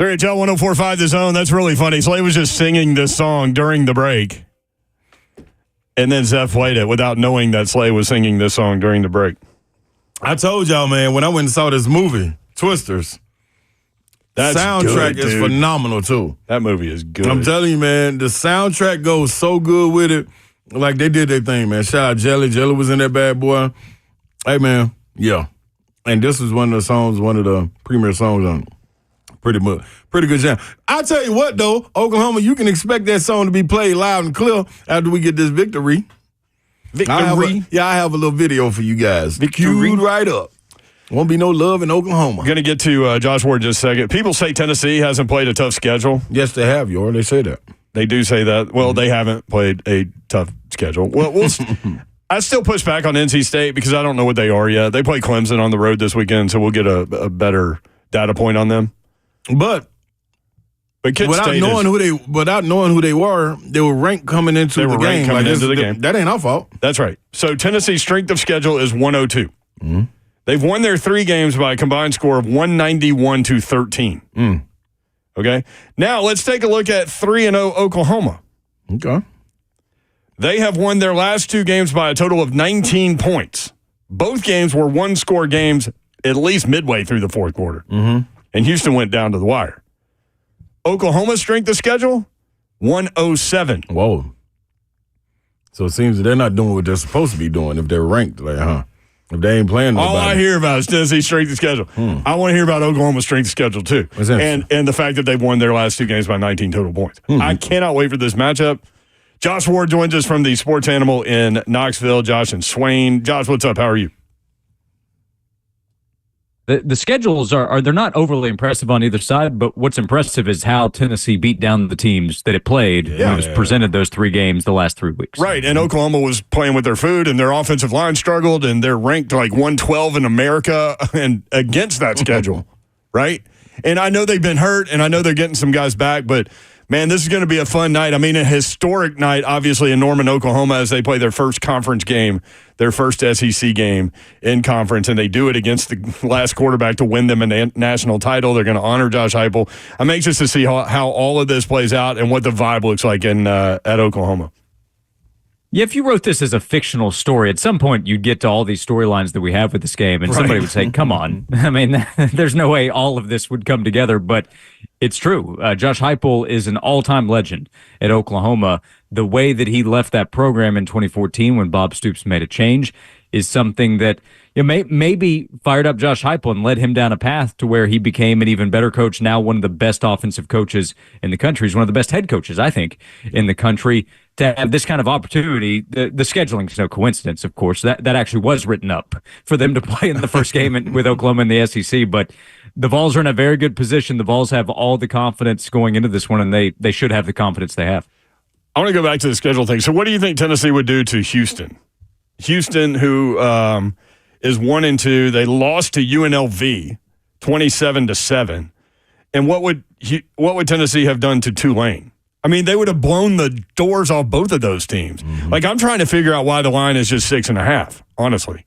3HL 104.5 The Zone. That's really funny. Slay was just singing this song during the break. And then Zeph played it without knowing that Slay was singing this song during the break. I told y'all, man, when I went and saw this movie, Twisters, that soundtrack is phenomenal, too. That movie is good. I'm telling you, man, the soundtrack goes so good with it. Like, they did their thing, man. Shout out Jelly. Jelly was in that bad boy. Hey, man, yeah. And this was one of the premier songs on it. Pretty good jam. I'll tell you what, though, Oklahoma, you can expect that song to be played loud and clear after we get this victory. I have a little video for you guys. Queued right up. Won't be no love in Oklahoma. We're going to get to Josh Ward in just a second. People say Tennessee hasn't played a tough schedule. Yes, they have, Yor. They say that. They do say that. Well, they haven't played a tough schedule. Well, I still push back on NC State because I don't know what they are yet. They play Clemson on the road this weekend, so we'll get a better data point on them. But without knowing who they were ranked coming into the game. That ain't our fault. That's right. So Tennessee's strength of schedule is 102. Mm-hmm. They've won their 3 games by a combined score of 191-13. Okay? Now, let's take a look at 3-0 Oklahoma. Okay. They have won their last 2 games by a total of 19 points. Both games were one-score games at least midway through the fourth quarter. Mm-hmm. And Houston went down to the wire. Oklahoma's strength of schedule, 107. Whoa. So it seems that they're not doing what they're supposed to be doing if they're ranked, if they ain't playing nobody. All I hear about is Tennessee's strength of schedule. I want to hear about Oklahoma's strength of schedule, too. And the fact that they've won their last 2 games by 19 total points. I cannot wait for this matchup. Josh Ward joins us from the Sports Animal in Knoxville. Josh and Swain. Josh, what's up? How are you? The schedules they're not overly impressive on either side, but what's impressive is how Tennessee beat down the teams that it played when it was presented those 3 games the last 3 weeks. Right, and Oklahoma was playing with their food, and their offensive line struggled, and they're ranked like 112 in America and against that schedule, right? And I know they've been hurt, and I know they're getting some guys back, but man, this is going to be a fun night. I mean, a historic night, obviously, in Norman, Oklahoma, as they play their first conference game, their first SEC game in conference, and they do it against the last quarterback to win them a national title. They're going to honor Josh Heupel. I'm anxious to see how all of this plays out and what the vibe looks like at Oklahoma. Yeah, if you wrote this as a fictional story, at some point you'd get to all these storylines that we have with this game, and somebody would say, come on. I mean, there's no way all of this would come together, but it's true. Josh Heupel is an all-time legend at Oklahoma. The way that he left that program in 2014 when Bob Stoops made a change is something that maybe fired up Josh Heupel and led him down a path to where he became an even better coach, now one of the best offensive coaches in the country. He's one of the best head coaches, I think, in the country. To have this kind of opportunity, the scheduling is no coincidence, of course. That actually was written up for them to play in the first game with Oklahoma in the SEC. But the Vols are in a very good position. The Vols have all the confidence going into this one, and they should have the confidence they have. I want to go back to the schedule thing. So what do you think Tennessee would do to Houston? Houston, who is 1-2, they lost to UNLV 27-7. And what would Tennessee have done to Tulane? I mean, they would have blown the doors off both of those teams. Mm-hmm. Like, I'm trying to figure out why the line is just 6.5, honestly.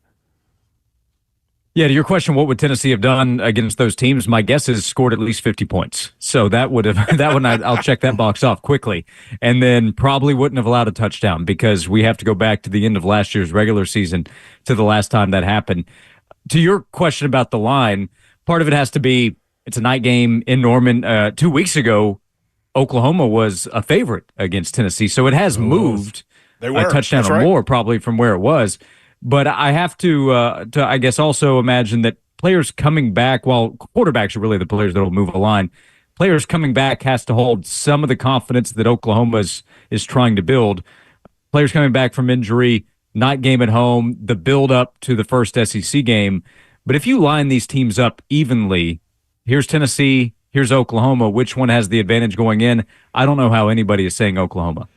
Yeah, to your question, what would Tennessee have done against those teams? My guess is scored at least 50 points. So that would have I'll check that box off quickly. And then probably wouldn't have allowed a touchdown because we have to go back to the end of last year's regular season to the last time that happened. To your question about the line, part of it has to be it's a night game in Norman. 2 weeks ago, Oklahoma was a favorite against Tennessee, so it has moved a touchdown or more probably from where it was. But I have to I guess, also imagine that players coming back, while quarterbacks are really the players that will move a line, players coming back has to hold some of the confidence that Oklahoma is trying to build. Players coming back from injury, night game at home, the build-up to the first SEC game. But if you line these teams up evenly, here's Tennessee, here's Oklahoma. Which one has the advantage going in? I don't know how anybody is saying Oklahoma.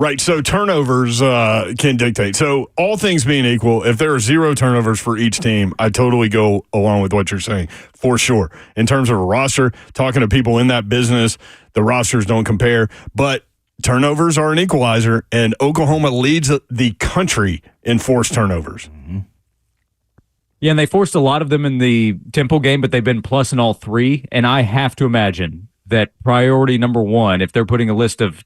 Right, so turnovers can dictate. So all things being equal, if there are 0 turnovers for each team, I totally go along with what you're saying, for sure. In terms of a roster, talking to people in that business, the rosters don't compare. But turnovers are an equalizer, and Oklahoma leads the country in forced turnovers. Mm-hmm. Yeah, and they forced a lot of them in the Temple game, but they've been plus in all 3. And I have to imagine that priority number one, if they're putting a list of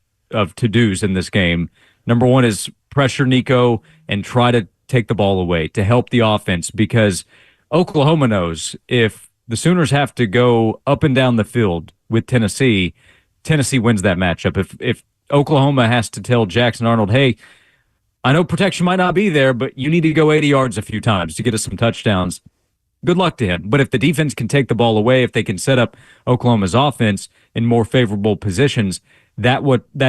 to-dos in this game, number one is pressure Nico and try to take the ball away to help the offense, because Oklahoma knows if the Sooners have to go up and down the field with Tennessee, Tennessee wins that matchup. If Oklahoma has to tell Jackson Arnold, hey, I know protection might not be there, but you need to go 80 yards a few times to get us some touchdowns, good luck to him. But if the defense can take the ball away, if they can set up Oklahoma's offense in more favorable positions, that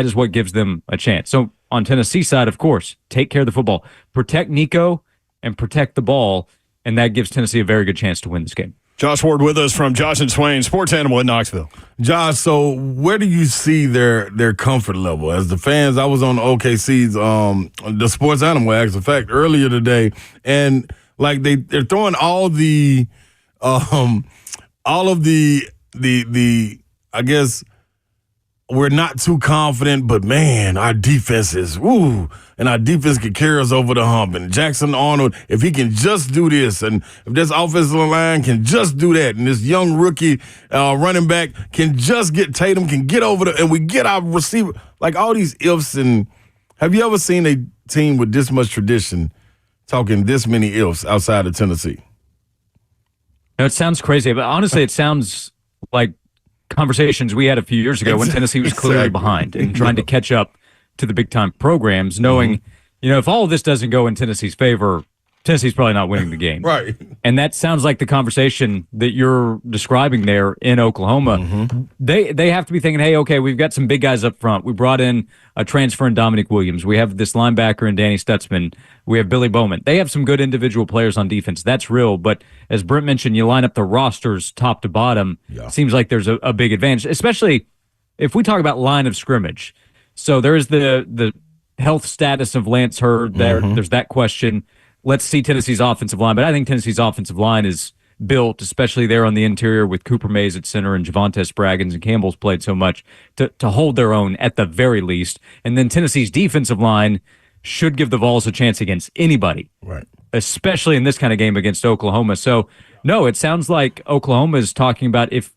is what gives them a chance. So on Tennessee's side, of course, take care of the football. Protect Nico and protect the ball, and that gives Tennessee a very good chance to win this game. Josh Ward with us from Josh and Swain, Sports Animal in Knoxville. Josh, so where do you see their comfort level? As the fans, I was on OKC's the Sports Animal, as a fact, earlier today, and like they're throwing all of the I guess we're not too confident, but man, our defense is and our defense can carry us over the hump. And Jackson Arnold, if he can just do this, and if this offensive line can just do that, and this young rookie running back can just get Tatum, can get over and we get our receiver, like all these ifs. And have you ever seen a team with this much tradition talking this many ifs outside of Tennessee? Now, it sounds crazy, but honestly, it sounds like conversations we had a few years ago when Tennessee was clearly behind and trying to catch up to the big-time programs, knowing, if all of this doesn't go in Tennessee's favor, Tennessee's probably not winning the game. Right. And that sounds like the conversation that you're describing there in Oklahoma. They have to be thinking, hey, okay, we've got some big guys up front. We brought in a transfer in Dominic Williams. We have this linebacker in Danny Stutzman. We have Billy Bowman. They have some good individual players on defense. That's real. But as Brent mentioned, you line up the rosters top to bottom. Yeah. Seems like there's a big advantage, especially if we talk about line of scrimmage. So there's the health status of Lance Hurd there. There's that question. Let's see Tennessee's offensive line. But I think Tennessee's offensive line is built, especially there on the interior with Cooper Mays at center and Javonte Spraggins and Campbell's played so much to hold their own at the very least. And then Tennessee's defensive line should give the Vols a chance against anybody, right? Especially in this kind of game against Oklahoma. So, no, it sounds like Oklahoma is talking about if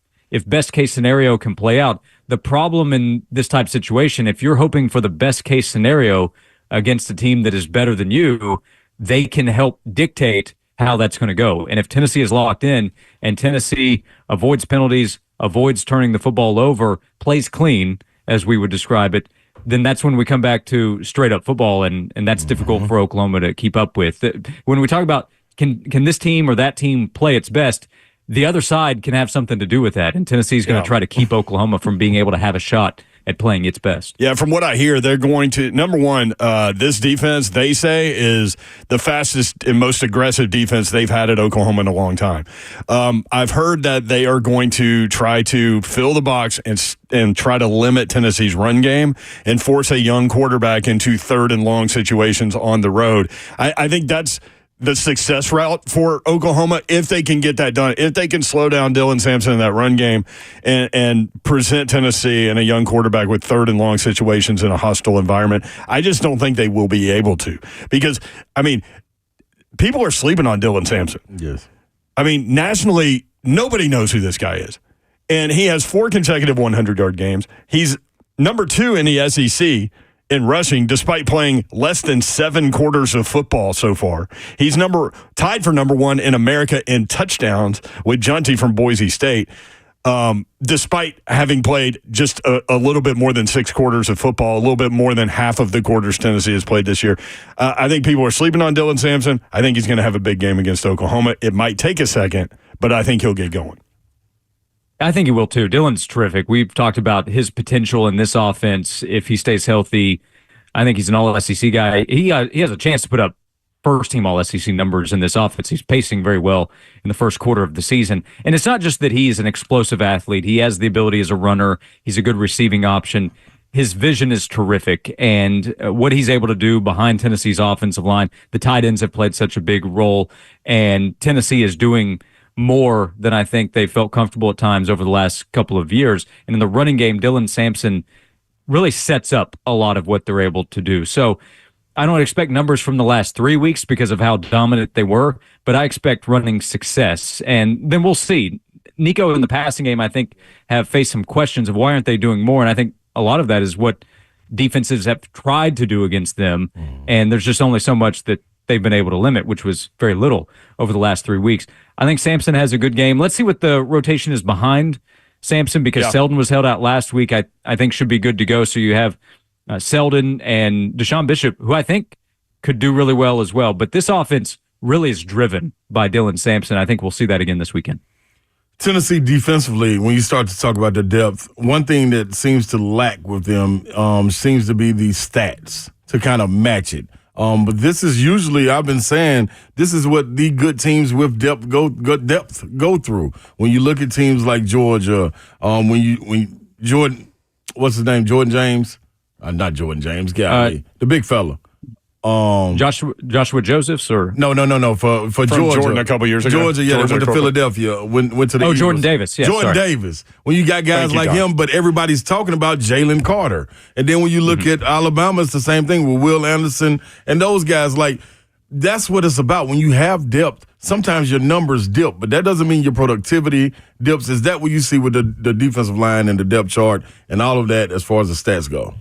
best case scenario can play out. The problem in this type of situation, if you're hoping for the best case scenario against a team that is better than you, they can help dictate how that's going to go. And if Tennessee is locked in and Tennessee avoids penalties, avoids turning the football over, plays clean, as we would describe it, then that's when we come back to straight up football, and that's difficult for Oklahoma to keep up with. When we talk about can this team or that team play its best, the other side can have something to do with that, and Tennessee's going to try to keep Oklahoma from being able to have a shot at playing its best. Yeah, from what I hear, they're going to, number one, this defense, they say, is the fastest and most aggressive defense they've had at Oklahoma in a long time. I've heard that they are going to try to fill the box and try to limit Tennessee's run game and force a young quarterback into third and long situations on the road. I think that's the success route for Oklahoma if they can get that done. If they can slow down Dylan Samson in that run game and present Tennessee and a young quarterback with third and long situations in a hostile environment, I just don't think they will be able to. Because, people are sleeping on Dylan Samson. Yes. Nationally, nobody knows who this guy is. And he has 4 consecutive 100-yard games. He's number 2 in the SEC in rushing, despite playing less than 7 quarters of football so far. He's tied for number 1 in America in touchdowns with Junty from Boise State, despite having played just a little bit more than 6 quarters of football, a little bit more than half of the quarters Tennessee has played this year. I think people are sleeping on Dylan Samson. I think he's going to have a big game against Oklahoma. It might take a second, but I think he'll get going. I think he will too. Dylan's terrific. We've talked about his potential in this offense if he stays healthy. I think he's an all-SEC guy. He has a chance to put up first-team all-SEC numbers in this offense. He's pacing very well in the first quarter of the season. And it's not just that he's an explosive athlete. He has the ability as a runner. He's a good receiving option. His vision is terrific. And what he's able to do behind Tennessee's offensive line, the tight ends have played such a big role. And Tennessee is doing more than I think they felt comfortable at times over the last couple of years. And in the running game, Dylan Samson really sets up a lot of what they're able to do. So I don't expect numbers from the last 3 weeks because of how dominant they were, but I expect running success. And then we'll see. Nico in the passing game, I think, have faced some questions of why aren't they doing more, and I think a lot of that is what defenses have tried to do against them, and there's just only so much that they've been able to limit, which was very little over the last 3 weeks. I think Samson has a good game. Let's see what the rotation is behind Samson, because Selden was held out last week. I think should be good to go. So you have Selden and Deshaun Bishop, who I think could do really well as well. But this offense really is driven by Dylan Sampson. I think we'll see that again this weekend. Tennessee defensively, when you start to talk about the depth, one thing that seems to lack with them seems to be the stats to kind of match it. But this is usually, I've been saying, this is what the good teams with depth go through. When you look at teams like Georgia, when Jordan, what's his name, Jordan James? Not Jordan James, the big fella. Joshua Josephs or no for Georgia. Jordan a couple years ago. Georgia, they went to Philadelphia. Went to the Eagles. Jordan Davis. Yeah, Jordan Davis. When you got guys like him, but everybody's talking about Jalen Carter. And then when you look at Alabama, it's the same thing with Will Anderson and those guys. Like, that's what it's about. When you have depth, sometimes your numbers dip, but that doesn't mean your productivity dips. Is that what you see with the defensive line and the depth chart and all of that as far as the stats go?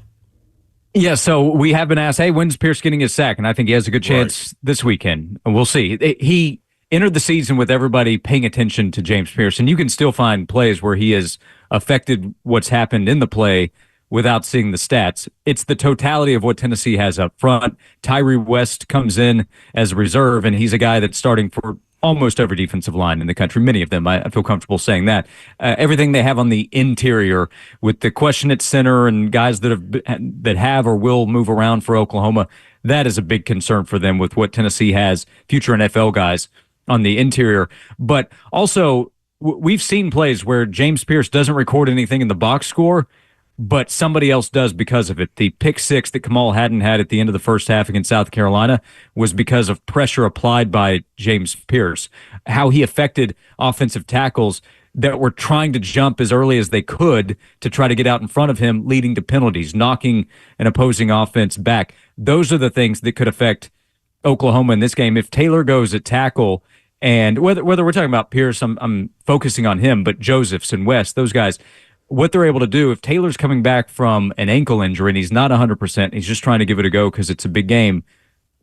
Yeah, so we have been asked, hey, when's Pierce getting his sack? And I think he has a good chance this weekend. And we'll see. He entered the season with everybody paying attention to James Pierce, and you can still find plays where he has affected what's happened in the play without seeing the stats. It's the totality of what Tennessee has up front. Tyree West comes in as a reserve, and he's a guy that's starting for almost every defensive line in the country, many of them. I feel comfortable saying that. Everything they have on the interior with the question at center and guys that have or will move around for Oklahoma, that is a big concern for them with what Tennessee has, future NFL guys on the interior. But also, we've seen plays where James Pierce doesn't record anything in the box score, but somebody else does because of it. The pick six that Kamal Hadden had at the end of the first half against South Carolina was because of pressure applied by James Pierce. How he affected offensive tackles that were trying to jump as early as they could to try to get out in front of him, leading to penalties, knocking an opposing offense back. Those are the things that could affect Oklahoma in this game. If Taylor goes at tackle, and whether we're talking about Pierce, I'm focusing on him, but Josephs and West, those guys, what they're able to do, if Taylor's coming back from an ankle injury and he's not 100%, he's just trying to give it a go because it's a big game,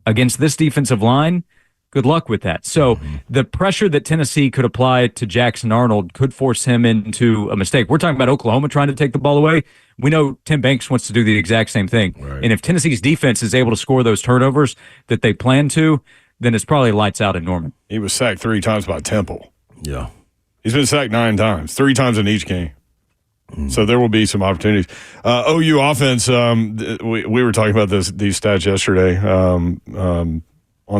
against this defensive line, good luck with that. So the pressure that Tennessee could apply to Jackson Arnold could force him into a mistake. We're talking about Oklahoma trying to take the ball away. We know Tim Banks wants to do the exact same thing. Right. And if Tennessee's defense is able to score those turnovers that they plan to, then it's probably lights out in Norman. He was sacked 3 times by Temple. Yeah. He's been sacked 9 times, 3 times in each game. So there will be some opportunities. OU offense, we were talking about these stats yesterday on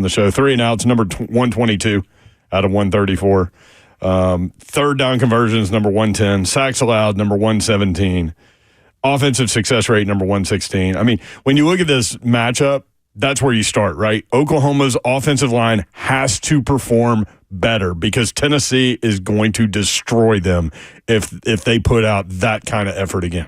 the show. 3 and outs, number 122 out of 134. Third down conversions, number 110. Sacks allowed, number 117. Offensive success rate, number 116. I mean, when you look at this matchup, that's where you start, right? Oklahoma's offensive line has to perform better because Tennessee is going to destroy them if they put out that kind of effort again.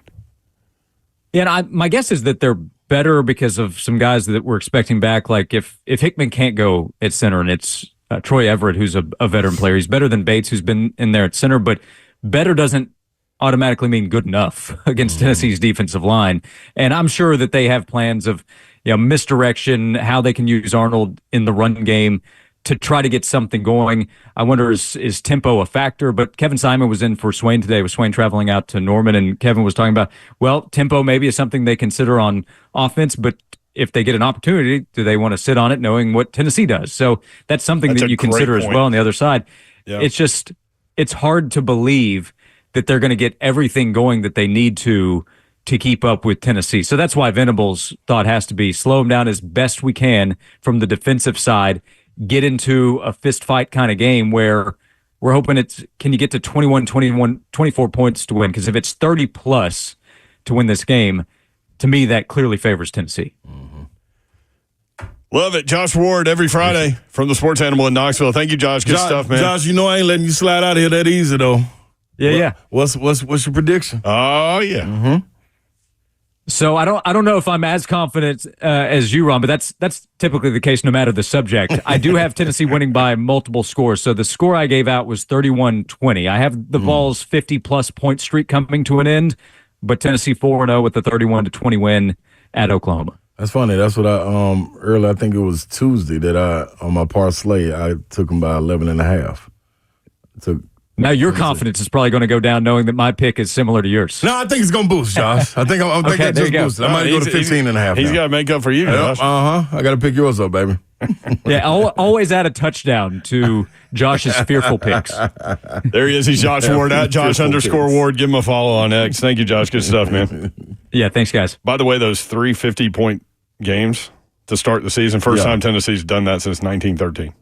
Yeah, and my guess is that they're better because of some guys that we're expecting back. Like if Hickman can't go at center and it's Troy Everett, who's a veteran player, he's better than Bates, who's been in there at center, but better doesn't automatically mean good enough against Tennessee's defensive line. And I'm sure that they have plans of misdirection, how they can use Arnold in the run game to try to get something going. I wonder, is tempo a factor? But Kevin Simon was in for Swain today, with Swain traveling out to Norman, and Kevin was talking about, well, tempo maybe is something they consider on offense, but if they get an opportunity, do they want to sit on it knowing what Tennessee does? So that's something that you consider as well on the other side. Yeah. It's hard to believe that they're going to get everything going that they need to keep up with Tennessee. So that's why Venables' thought has to be slow them down as best we can from the defensive side, get into a fist fight kind of game where we're hoping can you get to 24 points to win? Because if it's 30 plus to win this game, to me, that clearly favors Tennessee. Love it. Josh Ward every Friday from the Sports Animal in Knoxville. Thank you, Josh. Good stuff, man. Josh, I ain't letting you slide out of here that easy, though. Yeah. What's your prediction? Oh, yeah. So I don't know if I'm as confident as you, Ron, but that's typically the case no matter the subject. I do have Tennessee winning by multiple scores. So the score I gave out was 31-20. I have the Vols 50-plus point streak coming to an end, but Tennessee 4-0 with the 31-20 win at Oklahoma. That's funny. That's what I earlier. I think it was Tuesday that on my parlay I took them by 11.5. Now your confidence is probably going to go down knowing that my pick is similar to yours. No, I think it's going to boost, Josh. I think I'm thinking it's just boosted. I might go to 15.5. He's got to make up for you, Josh. I got to pick yours up, baby. Yeah, always add a touchdown to Josh's fearful picks. There he is. He's Josh Ward at Josh_Ward. Give him a follow on X. Thank you, Josh. Good stuff, man. Yeah, thanks, guys. By the way, those 3 50-point games to start the season, first time Tennessee's done that since 1913.